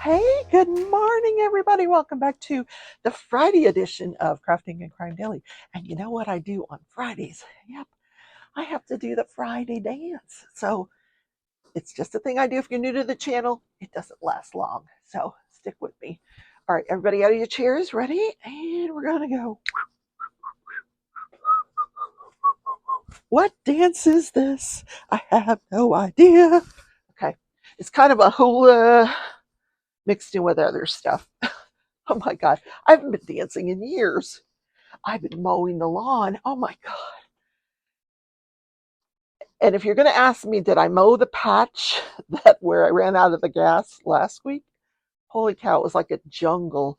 Hey, good morning, everybody. Welcome back to the Friday edition of Crafting and Crime Daily. And you know what I do on Fridays? Yep, I have to do the Friday dance. So it's just a thing I do. If you're new to the channel, it doesn't last long. So stick with me. All right, everybody out of your chairs, ready? And we're going to go. What dance is this? I have no idea. Okay, it's kind of a hula mixed in with other stuff. Oh my God, I haven't been dancing in years. I've been mowing the lawn. Oh my God. And if you're going to ask me, did I mow the patch that where I ran out of the gas last week? Holy cow, it was like a jungle.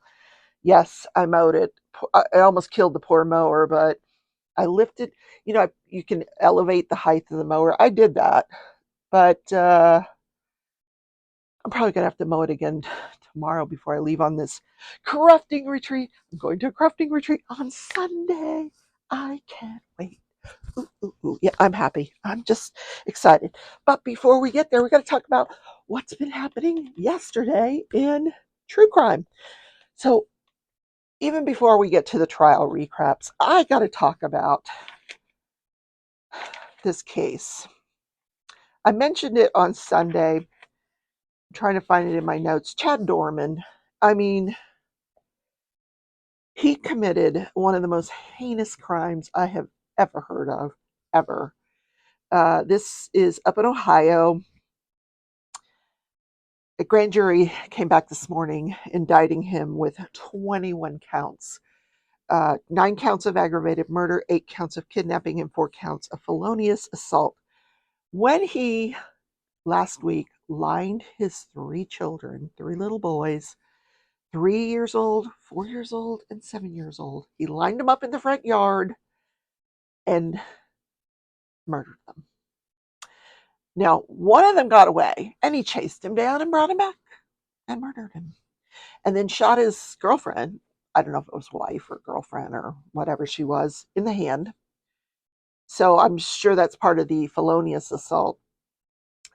Yes, I mowed it. I almost killed the poor mower, but I lifted, you can elevate the height of the mower. I did that, but I'm probably going to have to mow it again tomorrow before I leave on this crafting retreat. I'm going to a crafting retreat on Sunday. I can't wait. Ooh, ooh, ooh. Yeah, I'm happy. I'm just excited. But before we get there, we got to talk about what's been happening yesterday in true crime. So even before we get to the trial recaps, I got to talk about this case. I mentioned it on Sunday. I'm trying to find it in my notes. Chad Doerman. I mean, he committed one of the most heinous crimes I have ever heard of, ever. This is up in Ohio. A grand jury came back this morning indicting him with 21 counts. 9 counts of aggravated murder, 8 counts of kidnapping, and 4 counts of felonious assault. When he, last week, lined his 3 children, 3 little boys, 3 years old, 4 years old, and 7 years old, he lined them up in the front yard and murdered them. Now, one of them got away, and he chased him down and brought him back and murdered him. And then shot his girlfriend, I don't know if it was wife or girlfriend or whatever she was, in the hand. So I'm sure that's part of the felonious assault.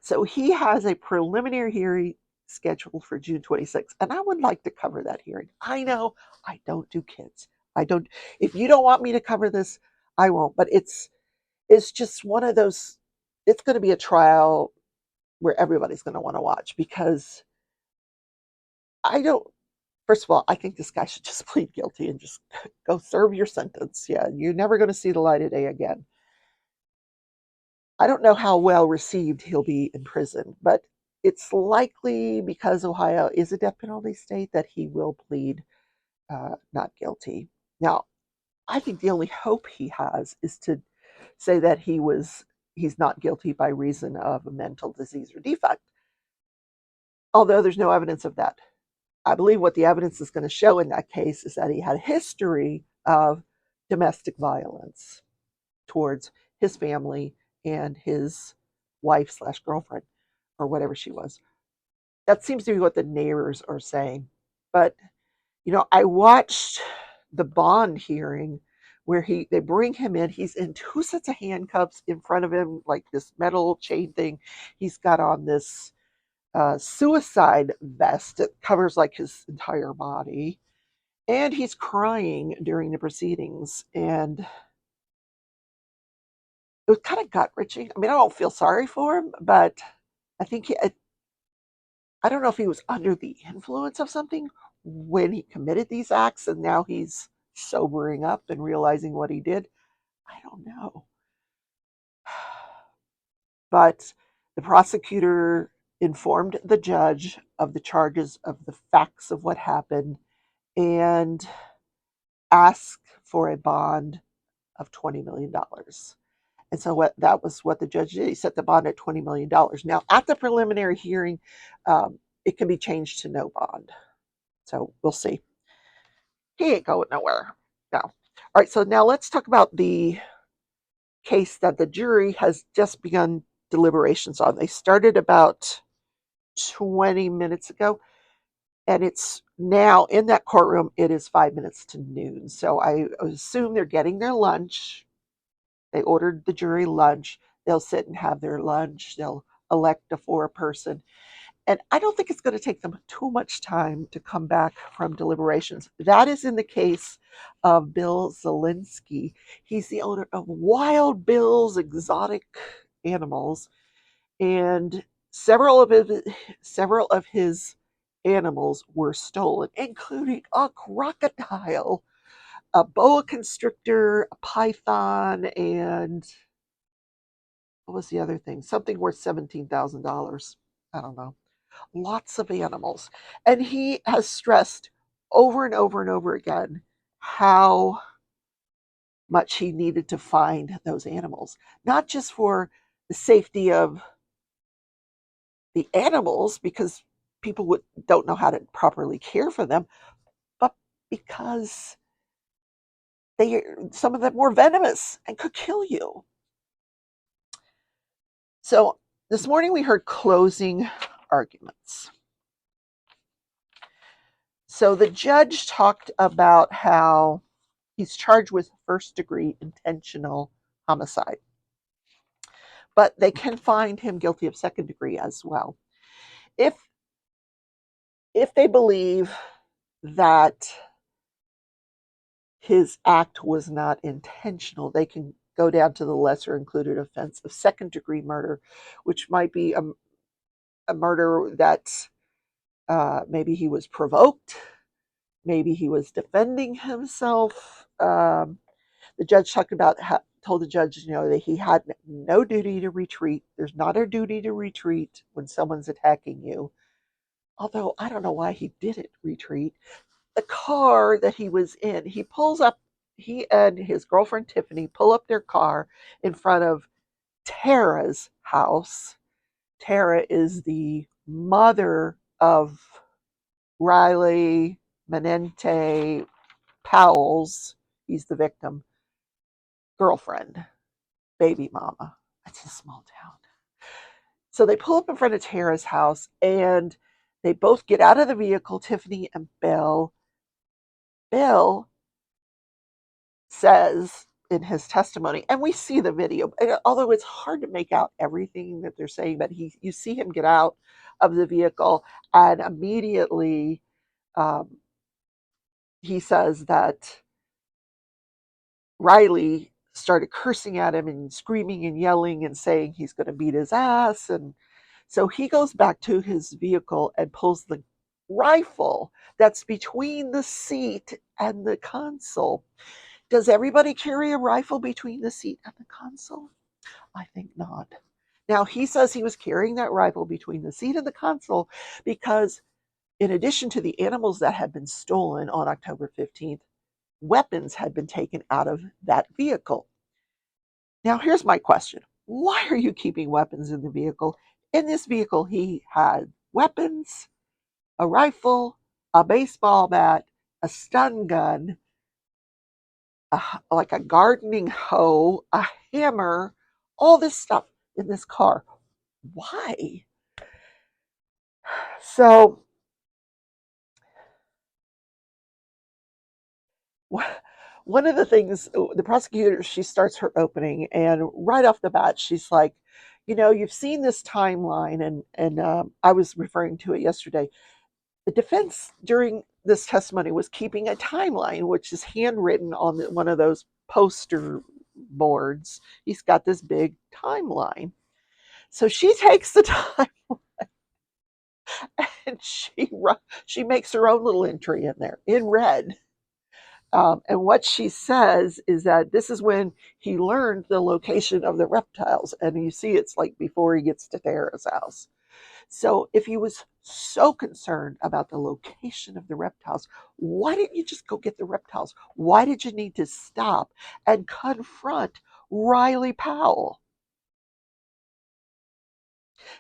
So he has a preliminary hearing scheduled for June 26th, and I would like to cover that hearing. I know I don't do kids. I don't. If you don't want me to cover this, I won't. But it's just one of those. It's going to be a trial where everybody's going to want to watch because I don't. First of all, I think this guy should just plead guilty and just go serve your sentence. Yeah, you're never going to see the light of day again. I don't know how well received he'll be in prison, but it's likely because Ohio is a death penalty state that he will plead not guilty. Now, I think the only hope he has is to say that he's not guilty by reason of a mental disease or defect, although there's no evidence of that. I believe what the evidence is going to show in that case is that he had a history of domestic violence towards his family and his wife slash girlfriend or whatever she was. That seems to be what the neighbors are saying. But, I watched the bond hearing where they bring him in. He's in 2 sets of handcuffs in front of him, like this metal chain thing. He's got on this suicide vest that covers like his entire body. And he's crying during the proceedings. And it was kind of gut wrenching. I mean, I don't feel sorry for him, but I think I don't know if he was under the influence of something when he committed these acts and now he's sobering up and realizing what he did. I don't know. But the prosecutor informed the judge of the charges, of the facts of what happened, and asked for a bond of $20 million. And so that was what the judge did. He set the bond at $20 million. Now, at the preliminary hearing, it can be changed to no bond. So we'll see. He ain't going nowhere. No. All right, so now let's talk about the case that the jury has just begun deliberations on. They started about 20 minutes ago, and it's now in that courtroom, it is 5 minutes to noon. So I assume they're getting their lunch. They ordered the jury lunch. They'll sit and have their lunch. They'll elect a foreperson. And I don't think it's going to take them too much time to come back from deliberations. That is in the case of Bill Zelensky. He's the owner of Wild Bill's Exotic Animals, and several of his animals were stolen, including a crocodile, a boa constrictor, a python, and what was the other thing? Something worth $17,000. I don't know. Lots of animals. And he has stressed over and over and over again how much he needed to find those animals, not just for the safety of the animals, because don't know how to properly care for them, but because some of them were venomous and could kill you. So this morning we heard closing arguments. So the judge talked about how he's charged with first-degree intentional homicide, but they can find him guilty of second-degree as well. If they believe that his act was not intentional, they can go down to the lesser included offense of second-degree murder, which might be a murder that maybe he was provoked, maybe he was defending himself. The judge told the judge, that he had no duty to retreat. There's not a duty to retreat when someone's attacking you. Although I don't know why he didn't retreat. The car that he was in, he and his girlfriend Tiffany pull up their car in front of Tara's house. Tara is the mother of Riley Manente Powell's, he's the victim, girlfriend, baby mama. It's a small town. So they pull up in front of Tara's house and they both get out of the vehicle, Tiffany and Bill. Bill says in his testimony, and we see the video, although it's hard to make out everything that they're saying, but you see him get out of the vehicle and immediately he says that Riley started cursing at him and screaming and yelling and saying he's going to beat his ass. And so he goes back to his vehicle and pulls the rifle that's between the seat and the console. Does everybody carry a rifle between the seat and the console? I think not. Now, he says he was carrying that rifle between the seat and the console because, in addition to the animals that had been stolen on October 15th, weapons had been taken out of that vehicle. Now, here's my question. Why are you keeping weapons in the vehicle? In this vehicle, he had weapons, a rifle, a baseball bat, a stun gun, like a gardening hoe, a hammer, all this stuff in this car. Why? So, one of the things, the prosecutor, she starts her opening, and right off the bat, she's like, you've seen this timeline, and I was referring to it yesterday. The defense during this testimony was keeping a timeline, which is handwritten on one of those poster boards. He's got this big timeline. So she takes the time and she makes her own little entry in there in red. And what she says is that this is when he learned the location of the reptiles. And you see it's like before he gets to Tara's house. So if he was so concerned about the location of the reptiles, why didn't you just go get the reptiles? Why did you need to stop and confront Riley Powell?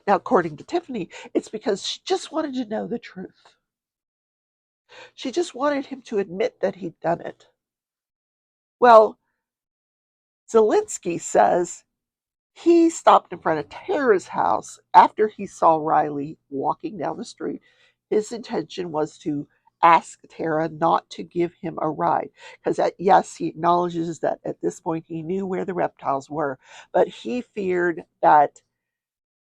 Now, according to Tiffany, it's because she just wanted to know the truth. She just wanted him to admit that he'd done it. Well, Zelensky says he stopped in front of Tara's house after he saw Riley walking down the street. His intention was to ask Tara not to give him a ride. Because, yes, he acknowledges that at this point he knew where the reptiles were, but he feared that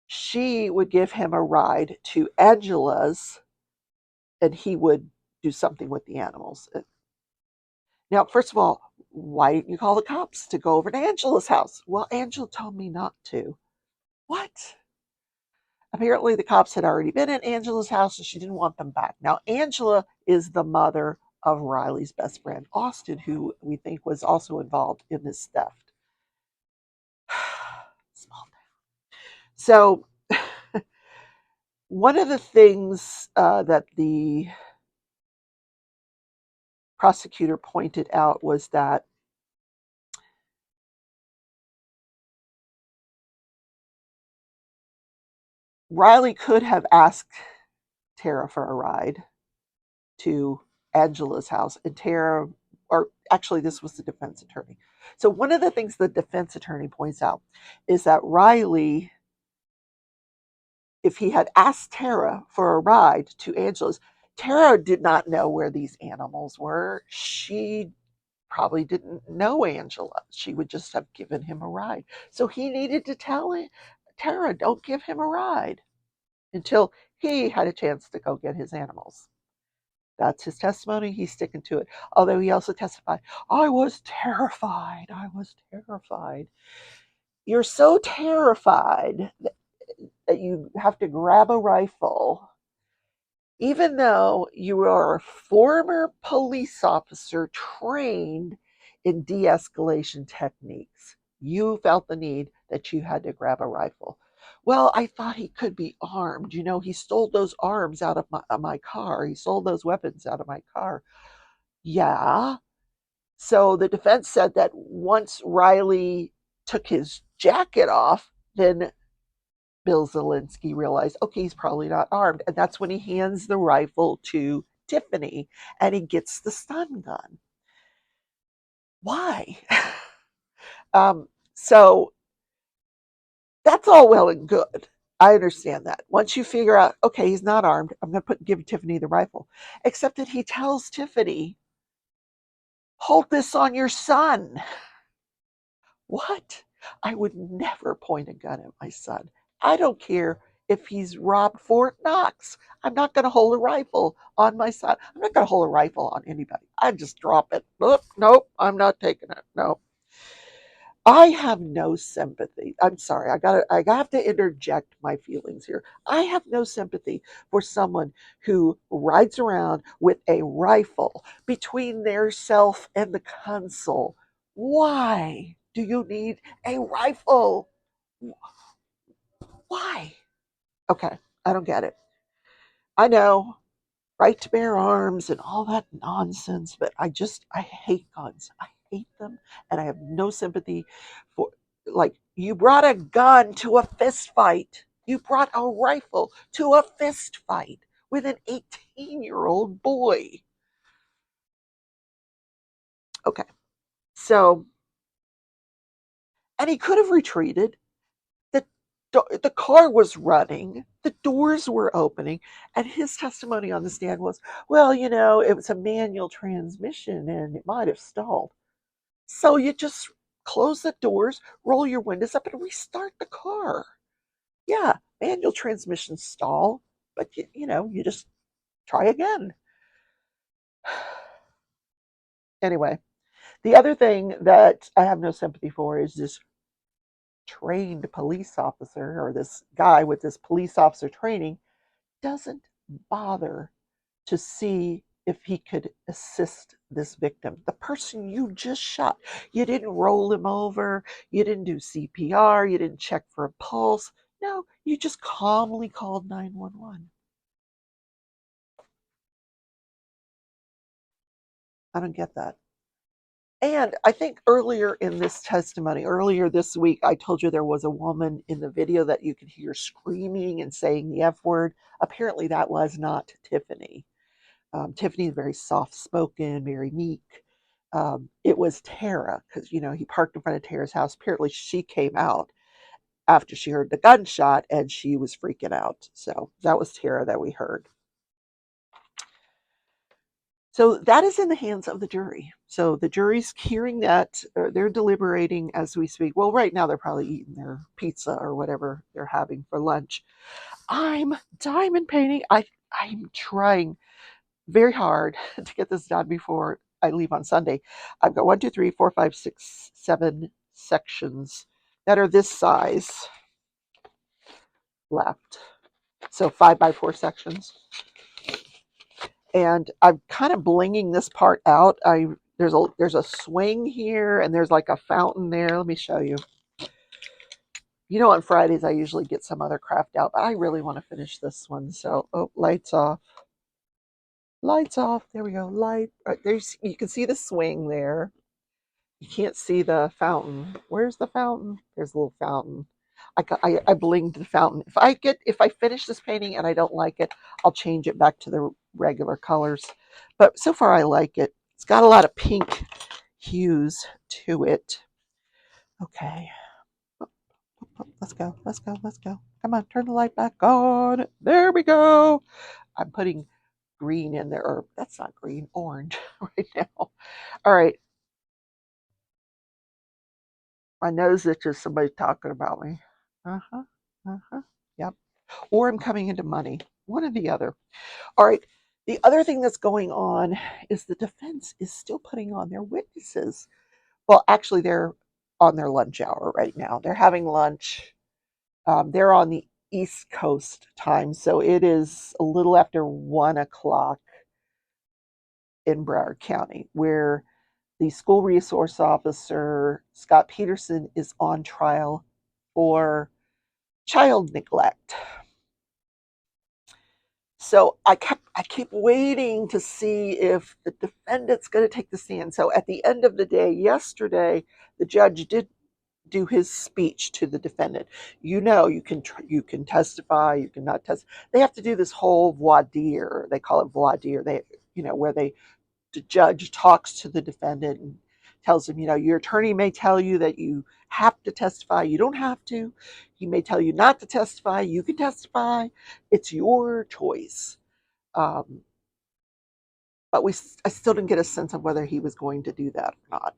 she would give him a ride to Angela's, and he would do something with the animals. Now, first of all, why didn't you call the cops to go over to Angela's house? Well, Angela told me not to. What? Apparently, the cops had already been at Angela's house and she didn't want them back. Now, Angela is the mother of Riley's best friend, Austin, who we think was also involved in this theft. Small town. So, one of the things that the prosecutor pointed out was that Riley could have asked Tara for a ride to Angela's house, and Tara, or actually, this was the defense attorney. So, one of the things the defense attorney points out is that Riley, if he had asked Tara for a ride to Angela's, Tara did not know where these animals were. She probably didn't know Angela. She would just have given him a ride. So he needed to tell Tara, don't give him a ride until he had a chance to go get his animals. That's his testimony. He's sticking to it. Although he also testified, I was terrified. I was terrified. You're so terrified that you have to grab a rifle, even though you are a former police officer trained in de escalation techniques. You felt the need that you had to grab a rifle. Well, I thought he could be armed. You know, he stole those arms out of my car. He stole those weapons out of my car. Yeah. So the defense said that once Riley took his jacket off, then Bill Zelensky realized, okay, he's probably not armed. And that's when he hands the rifle to Tiffany and he gets the stun gun. Why? So that's all well and good. I understand that. Once you figure out, okay, he's not armed, I'm going to give Tiffany the rifle. Except that he tells Tiffany, hold this on your son. What? I would never point a gun at my son. I don't care if he's robbed Fort Knox. I'm not going to hold a rifle on my son. I'm not going to hold a rifle on anybody. I just drop it. Nope, I'm not taking it. No. I have no sympathy. I'm sorry. I have to interject my feelings here. I have no sympathy for someone who rides around with a rifle between their self and the console. Why do you need a rifle? Why? Okay, I don't get it. I know, right to bear arms and all that nonsense, but I hate guns. I hate them, and I have no sympathy for, like, you brought a gun to a fist fight. You brought a rifle to a fist fight with an 18-year-old boy. Okay, so, and he could have retreated. The the car was running, the doors were opening, and his testimony on the stand was, well, you know, it was a manual transmission and it might have stalled. So you just close the doors, roll your windows up, and restart the car. Yeah, manual transmissions stall, but you just try again. Anyway, the other thing that I have no sympathy for is this trained police officer, or this guy with this police officer training, doesn't bother to see if he could assist this victim, the person you just shot. You didn't roll him over, you didn't do CPR, you didn't check for a pulse. No, you just calmly called 911. I don't get that. And I think earlier in this testimony, earlier this week, I told you there was a woman in the video that you could hear screaming and saying the F word. Apparently, that was not Tiffany. Tiffany is very soft spoken, very meek. It was Tara, because he parked in front of Tara's house. Apparently, she came out after she heard the gunshot and she was freaking out. So that was Tara that we heard. So that is in the hands of the jury. So the jury's hearing that, they're deliberating as we speak. Well, right now they're probably eating their pizza or whatever they're having for lunch. I'm diamond painting. I'm trying very hard to get this done before I leave on Sunday. I've got 1, 2, 3, 4, 5, 6, 7 sections that are this size left. So 5 by 4 sections. And I'm kind of blinging this part out. There's a swing here and there's like a fountain there. Let me show you. You know, on Fridays I usually get some other craft out, but I really want to finish this one. So, oh, lights off. Lights off. There we go. Light. There's, you can see the swing there. You can't see the fountain. Where's the fountain? There's a little fountain. I blinged the fountain. If I finish this painting and I don't like it, I'll change it back to the regular colors. But so far I like it. It's got a lot of pink hues to it. Okay. Let's go. Let's go. Let's go. Come on, turn the light back on. There we go. I'm putting green in there, or that's not green, orange right now. All right. My nose itches. Somebody's talking about me. Uh-huh. Uh-huh. Yep. Or I'm coming into money. One or the other. All right. The other thing that's going on is the defense is still putting on their witnesses. Well, actually, they're on their lunch hour right now. They're having lunch. They're on the East Coast time, so it is a little after 1 o'clock in Broward County, where the school resource officer, Scott Peterson, is on trial for child neglect. So I keep waiting to see if the defendant's going to take the stand. So at the end of the day, yesterday, the judge did do his speech to the defendant. You know, you can testify, you cannot testify. They have to do this whole voir dire. They call it voir dire. Where the judge talks to the defendant and tells him, your attorney may tell you that you have to testify. You don't have to. He may tell you not to testify. You can testify. It's your choice. Um, but I still didn't get a sense of whether he was going to do that or not.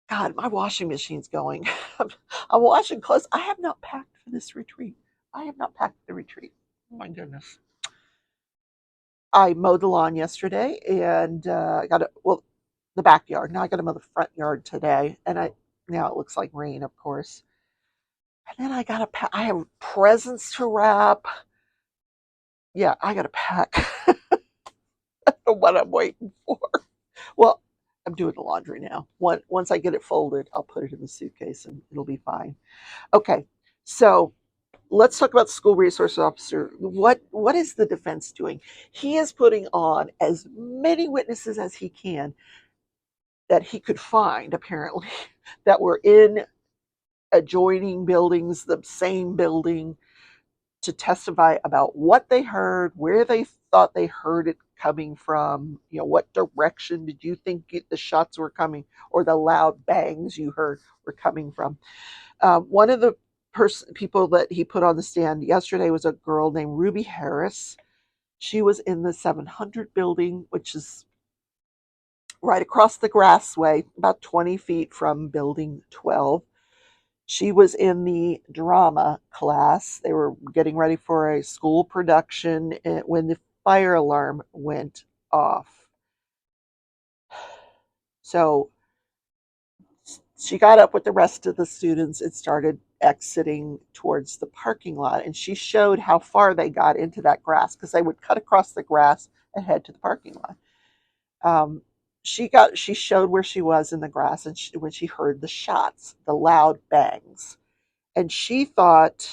God, my washing machine's going. I'm washing clothes. I have not packed for this retreat. I have not packed the retreat. Oh my goodness. I mowed the lawn yesterday and the backyard. Now I got to mow the front yard today, and now it looks like rain, of course. And then I have presents to wrap. Yeah, I got to pack. I don't know what I'm waiting for. Well, I'm doing the laundry now. Once I get it folded, I'll put it in the suitcase and it'll be fine. Okay, so let's talk about the school resource officer. What is the defense doing? He is putting on as many witnesses as he can that he could find, apparently, that were in adjoining buildings, the same building, to testify about what they heard, where they thought they heard it coming from, what direction did you think the shots were coming, or the loud bangs you heard were coming from. One of the people that he put on the stand yesterday was a girl named Ruby Harris. She was in the 700 building, which is right across the grassway, about 20 feet from building 12. She was in the drama class. They were getting ready for a school production when the fire alarm went off. So she got up with the rest of the students and started exiting towards the parking lot. And she showed how far they got into that grass, because they would cut across the grass and head to the parking lot. She showed where she was in the grass, and when she heard the shots, the loud bangs, and she thought,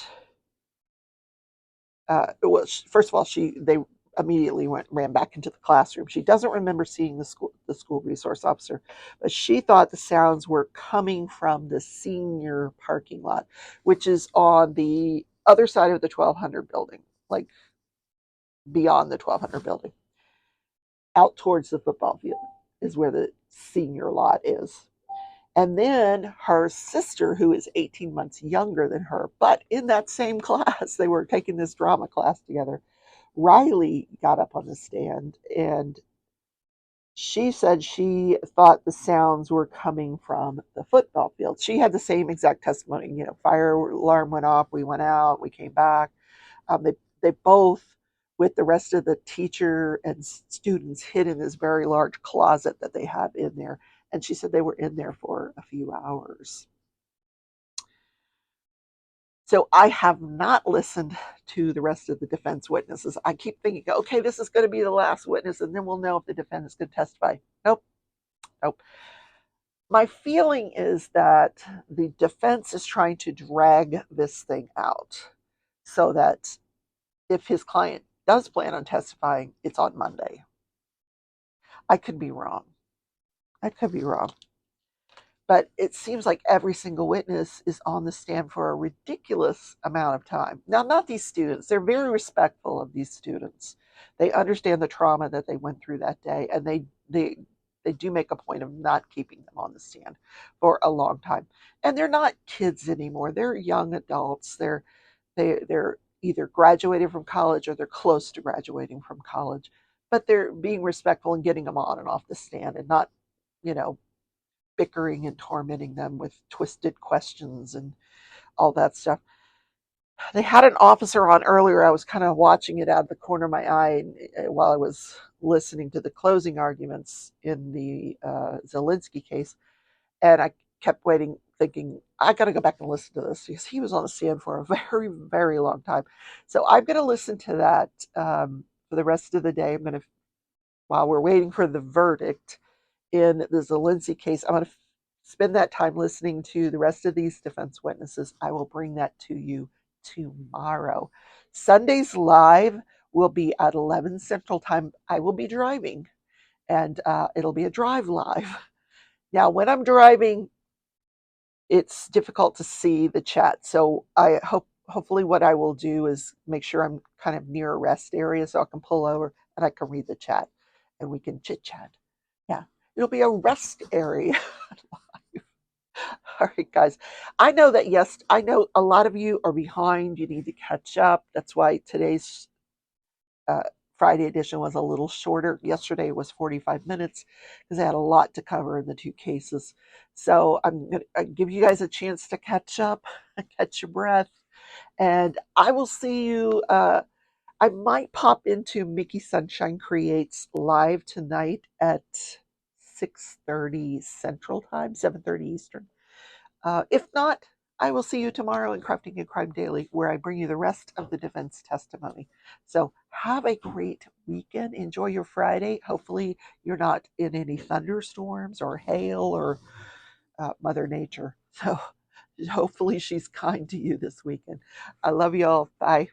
first of all, they immediately ran back into the classroom. She doesn't remember seeing the school resource officer, but she thought the sounds were coming from the senior parking lot, which is on the other side of the 1200 building, like beyond the 1200 building, out towards the football field is where the senior lot is. And then her sister, who is 18 months younger than her, but in that same class, they were taking this drama class together, Riley got up on the stand, and she said she thought the sounds were coming from the football field. She had the same exact testimony. Fire alarm went off, we went out, we came back. They both, with the rest of the teacher and students, hid in this very large closet that they have in there. And she said they were in there for a few hours. So I have not listened to the rest of the defense witnesses. I keep thinking, okay, this is going to be the last witness, and then we'll know if the defendant's going to testify. Nope, nope. My feeling is that the defense is trying to drag this thing out so that if his client does plan on testifying, it's on Monday. I could be wrong. I could be wrong. But it seems like every single witness is on the stand for a ridiculous amount of time. Now, not these students. They're very respectful of these students. They understand the trauma that they went through that day, and they do make a point of not keeping them on the stand for a long time. And they're not kids anymore. They're young adults. They're either graduated from college or they're close to graduating from college. But they're being respectful and getting them on and off the stand, and not, you know, bickering and tormenting them with twisted questions and all that stuff. They had an officer on earlier. I was kind of watching it out of the corner of my eye while I was listening to the closing arguments in the Zelensky case. And I kept waiting, thinking, I got to go back and listen to this because he was on the stand for a very, very long time. So I'm going to listen to that for the rest of the day. While we're waiting for the verdict in the Zelensky case, I'm going to spend that time listening to the rest of these defense witnesses. I will bring that to you tomorrow. Sunday's live will be at 11 Central Time. I will be driving, and it'll be a drive live. Now, when I'm driving, it's difficult to see the chat. So hopefully what I will do is make sure I'm kind of near a rest area so I can pull over and I can read the chat and we can chit chat. Yeah, it'll be a rest area. All right, guys. I know a lot of you are behind. You need to catch up. That's why today's uh, Friday edition was a little shorter. Yesterday was 45 minutes because I had a lot to cover in the two cases. So I'm going to give you guys a chance to catch up, catch your breath, and I will see you. I might pop into Mickey Sunshine Creates live tonight at 6:30 Central Time, 7:30 Eastern. If not, I will see you tomorrow in Crafting a Crime Daily, where I bring you the rest of the defense testimony. So have a great weekend. Enjoy your Friday. Hopefully, you're not in any thunderstorms or hail or Mother Nature. So hopefully, she's kind to you this weekend. I love you all. Bye.